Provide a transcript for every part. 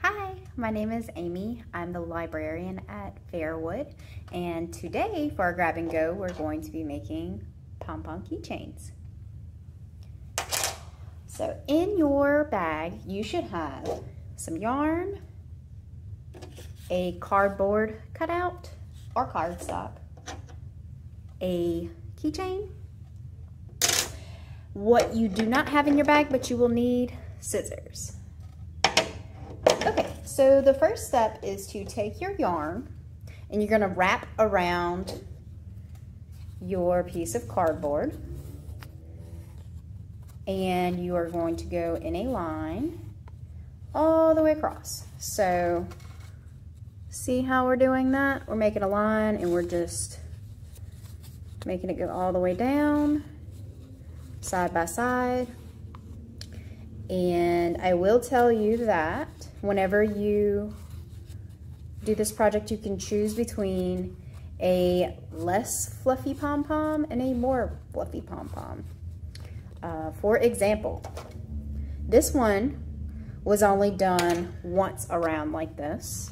Hi, my name is Amy. I'm the librarian at Fairwood, and today for our grab and go, we're going to be making pom-pom keychains. So in your bag, you should have some yarn, a cardboard cutout or cardstock, a keychain. What you do not have in your bag, but you will need scissors. Okay, so the first step is to take your yarn and you're gonna wrap around your piece of cardboard, and you are going to go in a line all the way across. So see how we're doing that? We're making a line and we're just making it go all the way down, side by side. And I will tell you that whenever you do this project, you can choose between a less fluffy pom-pom and a more fluffy pom-pom. For example, this one was only done once around like this.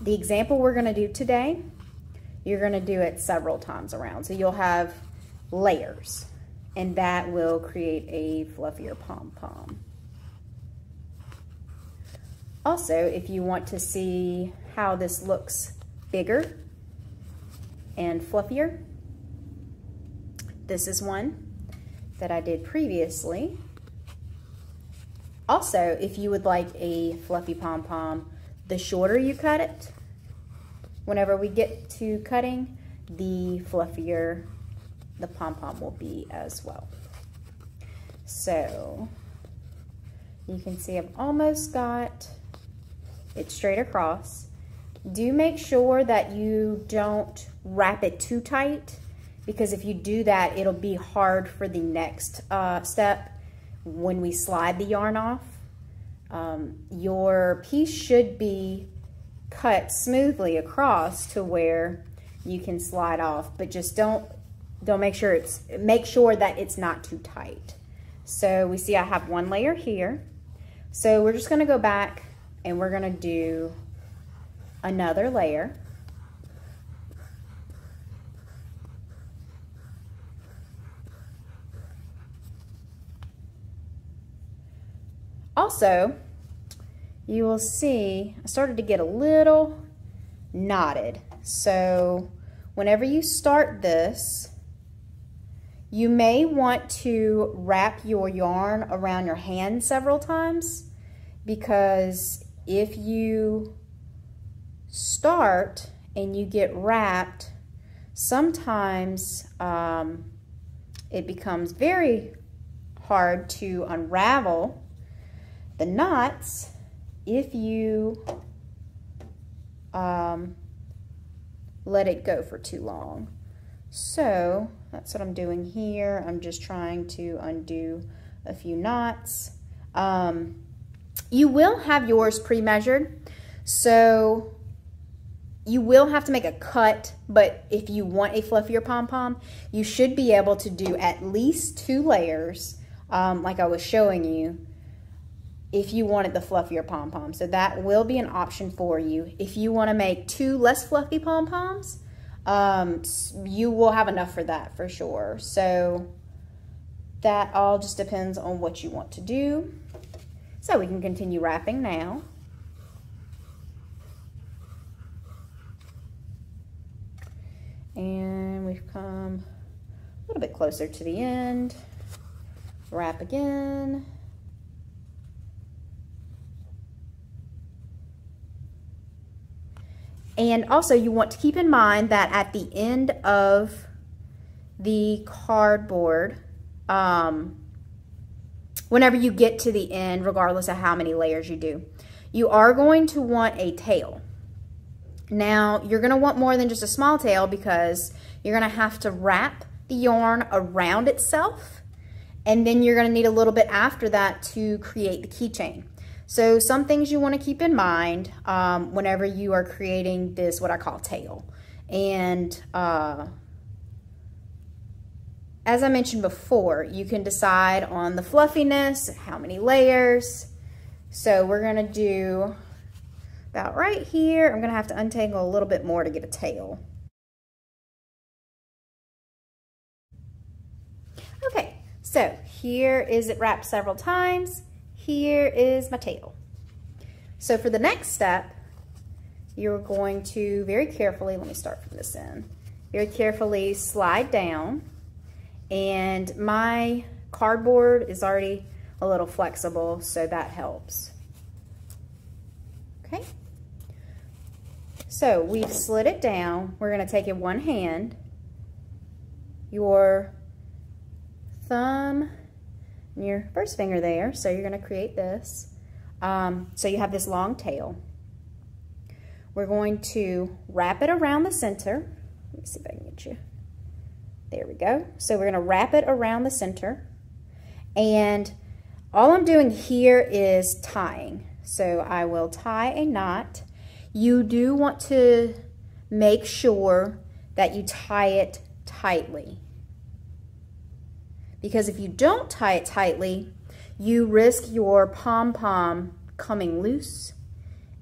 The example we're gonna do today, you're gonna do it several times around. So you'll have layers, and that will create a fluffier pom-pom. Also, if you want to see how this looks bigger and fluffier, this is one that I did previously. Also, if you would like a fluffy pom-pom, the shorter you cut it, whenever we get to cutting, the fluffier the pom-pom will be as well. So you can see I've almost got it straight across. Do make sure that you don't wrap it too tight, because if you do that, it'll be hard for the next step when we slide the yarn off. Your piece should be cut smoothly across to where you can slide off, but just make sure that it's not too tight. So we see I have one layer here. So we're just gonna go back and we're gonna do another layer. Also, you will see I started to get a little knotted. So whenever you start this, you may want to wrap your yarn around your hand several times, because if you start and you get wrapped, sometimes it becomes very hard to unravel the knots if you let it go for too long. So that's what I'm doing here. I'm just trying to undo a few knots. You will have yours pre-measured, so you will have to make a cut, but if you want a fluffier pom-pom, you should be able to do at least 2 layers, like I was showing you, if you wanted the fluffier pom-pom. So that will be an option for you. If you want to make 2 less fluffy pom-poms, you will have enough for that for sure. So that all just depends on what you want to do. So we can continue wrapping now. And we've come a little bit closer to the end. Wrap again. And also you want to keep in mind that at the end of the cardboard, whenever you get to the end, regardless of how many layers you do, you are going to want a tail. Now, you're gonna want more than just a small tail, because you're gonna have to wrap the yarn around itself, and then you're gonna need a little bit after that to create the keychain. So some things you wanna keep in mind whenever you are creating this, what I call tail. And as I mentioned before, you can decide on the fluffiness, how many layers. So we're gonna do about right here. I'm gonna have to untangle a little bit more to get a tail. Okay, so here is it wrapped several times. Here is my tail. So for the next step, you're going to very carefully, let me start from this end, very carefully slide down, and my cardboard is already a little flexible, so that helps. Okay, so we've slid it down. We're going to take in one hand, your thumb and your first finger there, so you're going to create this. So you have this long tail. We're going to wrap it around the center. Let me see if I can get you. There we go. So we're going to wrap it around the center, and all I'm doing here is tying. So I will tie a knot. You do want to make sure that you tie it tightly, because if you don't tie it tightly, you risk your pom-pom coming loose,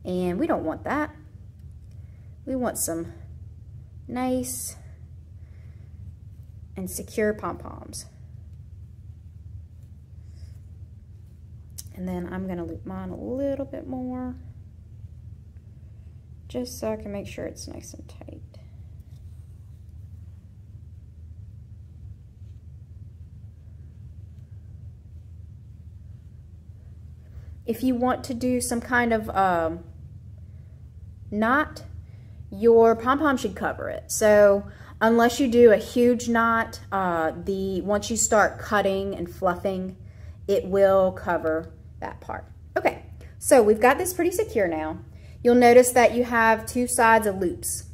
and we don't want that. We want some nice and secure pom-poms. And then I'm gonna loop mine a little bit more, just so I can make sure it's nice and tight. If you want to do some kind of knot, your pom-pom should cover it. So unless you do a huge knot, once you start cutting and fluffing, it will cover that part. Okay, so we've got this pretty secure now. You'll notice that you have two sides of loops.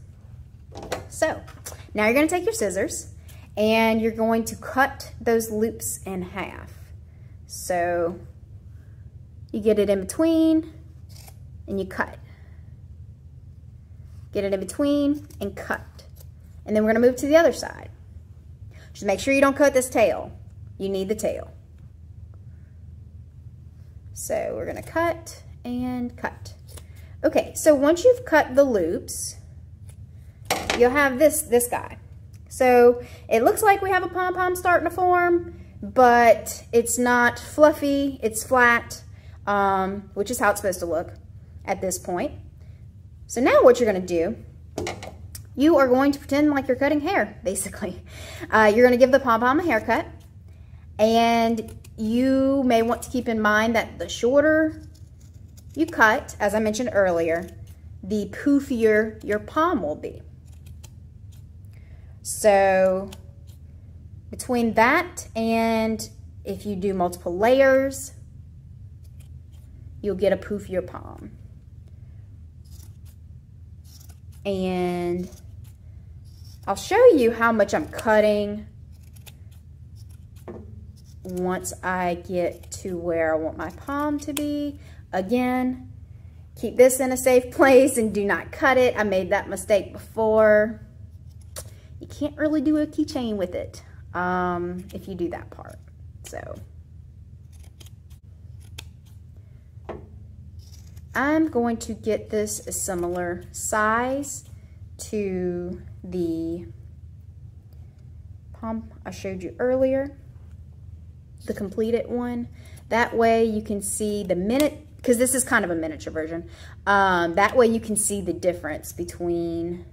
So now you're going to take your scissors and you're going to cut those loops in half. So you get it in between and you cut. Get it in between and cut. And then we're going to move to the other side. Just make sure you don't cut this tail. You need the tail. So we're going to cut and cut. Okay, so once you've cut the loops, you'll have this guy. So it looks like we have a pom-pom starting to form, but it's not fluffy, it's flat, which is how it's supposed to look at this point. So now what you're going to do, you are going to pretend like you're cutting hair, basically. You're going to give the pom-pom a haircut, and you may want to keep in mind that the shorter you cut, as I mentioned earlier, the poofier your pom will be. So between that and if you do multiple layers, you'll get a poofier pom. And I'll show you how much I'm cutting once I get to where I want my pom to be. Again, keep this in a safe place and do not cut it. I made that mistake before. You can't really do a keychain with it if you do that part. So I'm going to get this a similar size to the pom I showed you earlier, the completed one. That way you can see the because this is kind of a miniature version. That way you can see the difference between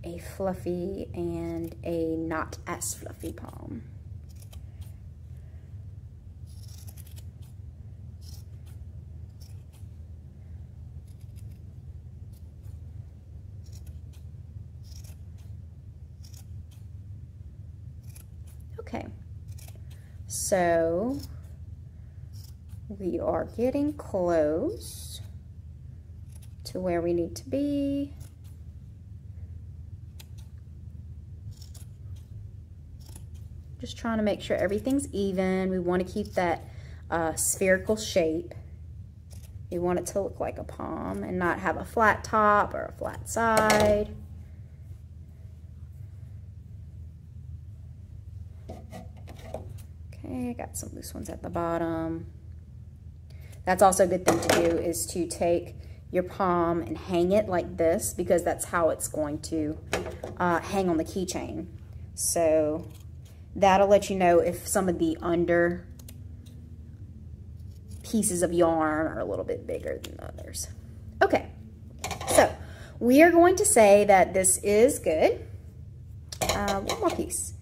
a fluffy and a not as fluffy pom. Okay, so we are getting close to where we need to be. Just trying to make sure everything's even. We want to keep that spherical shape. We want it to look like a pom and not have a flat top or a flat side. Okay, I got some loose ones at the bottom. That's also a good thing to do, is to take your palm and hang it like this, because that's how it's going to hang on the keychain. So that'll let you know if some of the under pieces of yarn are a little bit bigger than others. Okay, so we are going to say that this is good. One more piece.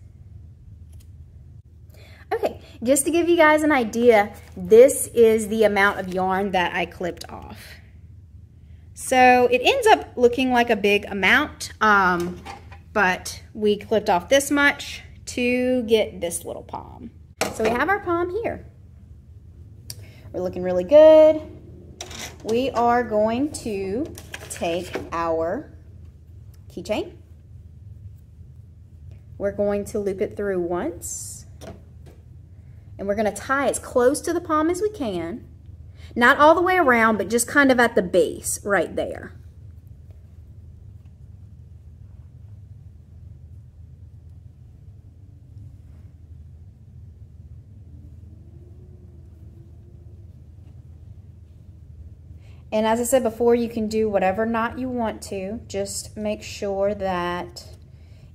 Okay, just to give you guys an idea, this is the amount of yarn that I clipped off. So it ends up looking like a big amount, but we clipped off this much to get this little palm. So we have our palm here. We're looking really good. We are going to take our keychain. We're going to loop it through once. And we're going to tie as close to the palm as we can. Not all the way around, but just kind of at the base right there. And as I said before, you can do whatever knot you want to. Just make sure that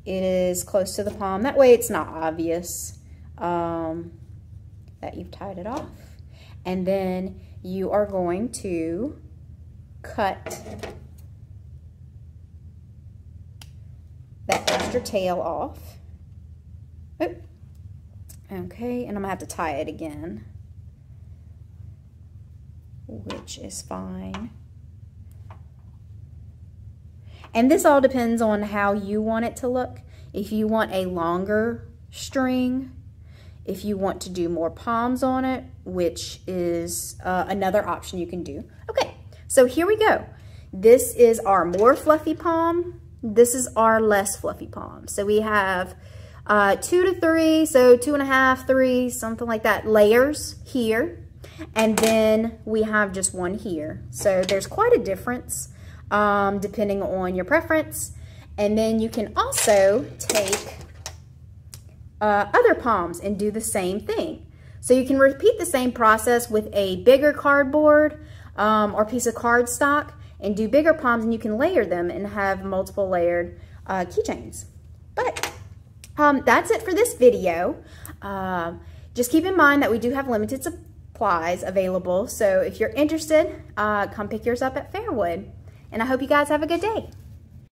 it is close to the palm. That way it's not obvious that you've tied it off. And then you are going to cut that extra tail off. Oop. Okay, and I'm gonna have to tie it again, which is fine. And this all depends on how you want it to look. If you want a longer string, if you want to do more palms on it, which is another option you can do. Okay, so here we go. This is our more fluffy palm. This is our less fluffy palm. So we have 2 to 3, so 2.5, 3, something like that, layers here. And then we have just one here. So there's quite a difference depending on your preference. And then you can also take other palms and do the same thing. So you can repeat the same process with a bigger cardboard or piece of cardstock and do bigger palms, and you can layer them and have multiple layered keychains. But that's it for this video. Just keep in mind that we do have limited supplies available. So if you're interested, come pick yours up at Fairwood. And I hope you guys have a good day.